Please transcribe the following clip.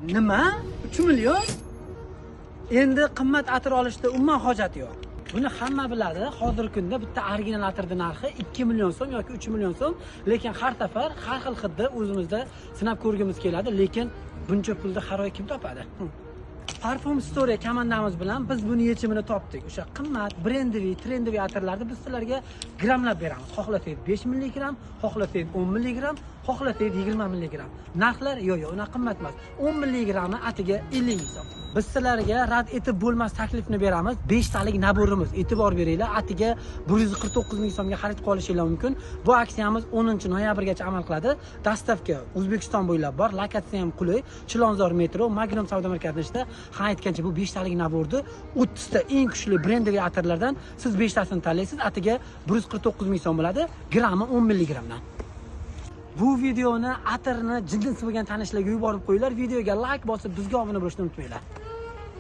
Nima? 3 million? Endi qimmat atir olishda umuman hojat yo'q. Buni hamma biladi. Hozirgi kunda bitta original atirning narxi 2 million so'm yoki 3 million so'm, lekin har safar har xil hidda o'zimizda sinab ko'rgimiz keladi, lekin buncha pulni har oy kim topadi? Parfum Story komandamiz bilan biz buni yechimini topdik. O'sha qimmat, brendiviy, trendiviy atirlarni biz sizlarga grammlab beramiz. Xohlasangiz 5 mg, xohlasangiz 10 mg, xohlasangiz 20 mg. Narxlar yo'q, unaqa qimmat emas. 10 mg atiga 50 ming so'm. Biz sizlarga rad etib bo'lmas taklifni beramiz. 5 talik naborimiz. E'tibor beringlar. Atiga 149 ming so'mga xarid qilib olishingiz mumkin. Bu aksiyamiz 10-noyabrgacha amal qiladi. Dastavka O'zbekiston bo'ylab bor. Lokatsiya ham qulay. Chilonzor metro, Magnum savdo markazida ha aytgancha bu 5 talik naborni 30 ta eng kuchli brendiviy atirlardan siz 5 tasini tanlaysiz. Atiga 149 ming so'm bo'ladi. Grammi 10 mg dan. Bu videoni atirni jinsi bo'lgan tanishlarga yuborib qo'yinglar. Videoga like bosib bizga obuna bo'lishni unutmanglar.